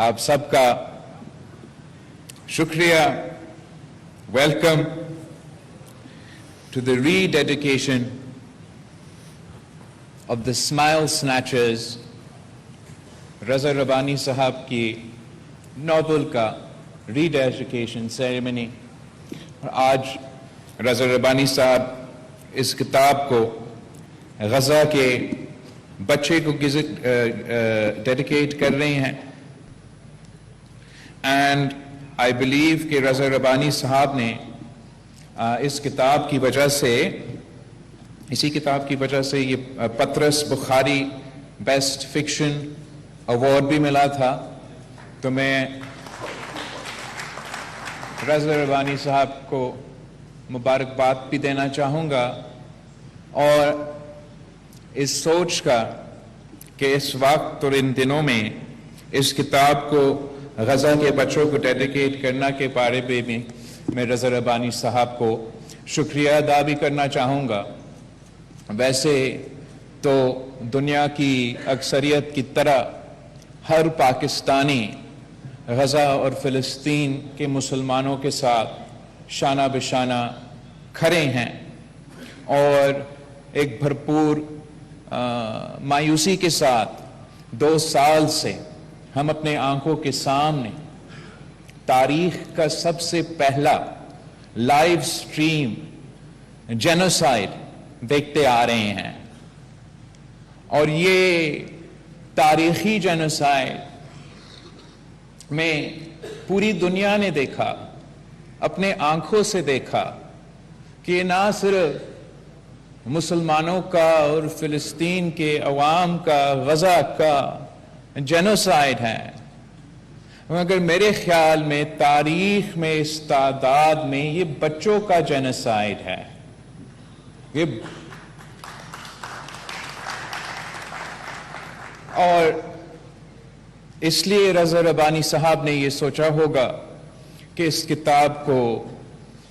آپ سب کا شکریہ. Welcome to the rededication of the Smile Snatchers, Raza Rabbani صاحب کی ناول کا ریڈیڈیکیشن سیریمنی. اور آج رضا ربانی صاحب اس کتاب کو غزہ کے بچے کو ڈیڈیکیٹ کر رہے ہیں. اینڈ آئی بلیو کہ رضا ربانی صاحب نے اس کتاب کی وجہ سے اسی کتاب کی وجہ سے یہ پطرس بخاری بیسٹ فکشن ایوارڈ بھی ملا تھا. تو میں رضا ربانی صاحب کو مبارکباد بھی دینا چاہوں گا، اور اس سوچ کا کہ اس وقت اور ان دنوں میں اس کتاب کو غزہ کے بچوں کو ڈیڈیکیٹ کرنا کے بارے میں رضا ربانی صاحب کو شکریہ ادا بھی کرنا چاہوں گا. ویسے تو دنیا کی اکثریت کی طرح ہر پاکستانی غزہ اور فلسطین کے مسلمانوں کے ساتھ شانہ بشانہ کھڑے ہیں، اور ایک بھرپور مایوسی کے ساتھ 2 سال سے ہم اپنے آنکھوں کے سامنے تاریخ کا سب سے پہلا لائیو سٹریم جینوسائیڈ دیکھتے آ رہے ہیں. اور یہ تاریخی جینوسائیڈ میں پوری دنیا نے دیکھا، اپنے آنکھوں سے دیکھا کہ نہ صرف مسلمانوں کا اور فلسطین کے عوام کا غزہ کا جینوسائیڈ ہے، مگر میرے خیال میں تاریخ میں اس تعداد میں یہ بچوں کا جینوسائیڈ ہے. اور اس لیے رضا ربانی صاحب نے یہ سوچا ہوگا کہ اس کتاب کو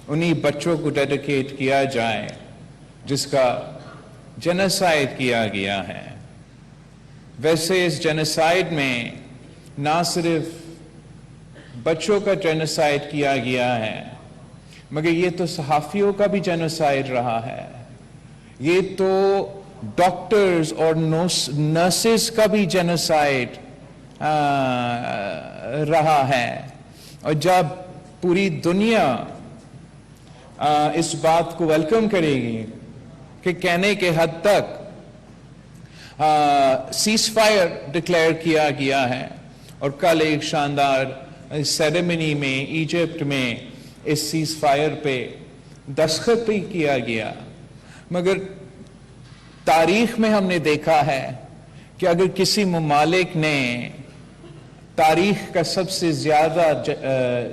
انہی بچوں کو ڈیڈیکیٹ کیا جائے جس کا جینوسائیڈ کیا گیا ہے. ویسے اس جینوسائیڈ میں نہ صرف بچوں کا جینوسائیڈ کیا گیا ہے، مگر یہ تو صحافیوں کا بھی جینوسائیڈ رہا ہے، یہ تو ڈاکٹرز اور نرسز کا بھی جینوسائیڈ رہا ہے. اور جب پوری دنیا اس بات کو ویلکم کرے گی کہ کہنے کے حد تک سیز فائر ڈکلیئر کیا گیا ہے، اور کل ایک شاندار سیریمنی میں ایجپٹ میں اس سیز فائر پہ دستخط بھی کیا گیا. مگر تاریخ میں ہم نے دیکھا ہے کہ اگر کسی ممالک نے تاریخ کا سب سے زیادہ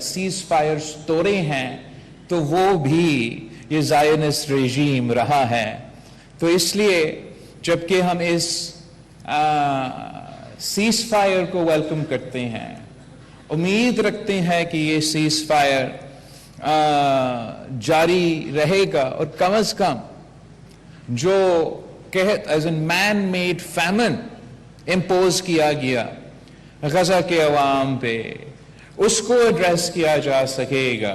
سیز فائرز توڑے ہیں تو وہ بھی یہ زائنسٹ ریجیم رہا ہے. تو اس لیے جبکہ ہم اس سیز فائر کو ویلکم کرتے ہیں، امید رکھتے ہیں کہ یہ سیز فائر جاری رہے گا، اور کم از کم جو as an man made فیمن impose کیا گیا غزہ کے عوام پہ، اس کو ایڈریس کیا جا سکے گا.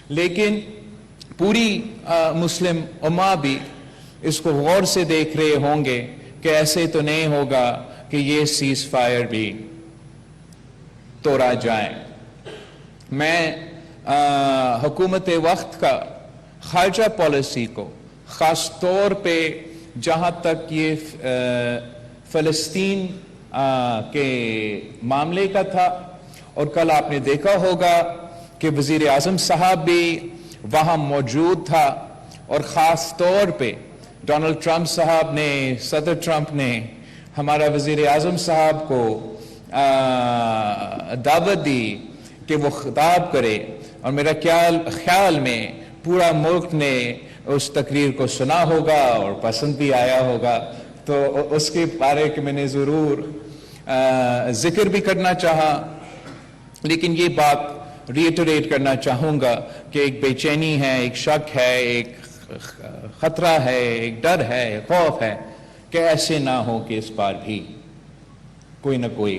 لیکن پوری مسلم امہ بھی اس کو غور سے دیکھ رہے ہوں گے کہ ایسے تو نہیں ہوگا کہ یہ سیز فائر بھی توڑا جائے. میں حکومت وقت کا خارجہ پالیسی کو خاص طور پہ جہاں تک یہ فلسطین کے معاملے کا تھا، اور کل آپ نے دیکھا ہوگا کہ وزیر اعظم صاحب بھی وہاں موجود تھا، اور خاص طور پہ ڈونلڈ ٹرمپ صاحب نے، صدر ٹرمپ نے ہمارا وزیر اعظم صاحب کو دعوت دی کہ وہ خطاب کرے، اور میرا خیال میں پورا ملک نے اس تقریر کو سنا ہوگا اور پسند بھی آیا ہوگا. تو اس کے بارے کہ میں نے ضرور ذکر بھی کرنا چاہا، لیکن یہ بات ریٹریٹ کرنا چاہوں گا کہ ایک بے چینی ہے، ایک شک ہے، ایک خطرہ ہے، ایک ڈر ہے، خوف ہے کہ ایسے نہ ہو کہ اس بار بھی کوئی نہ کوئی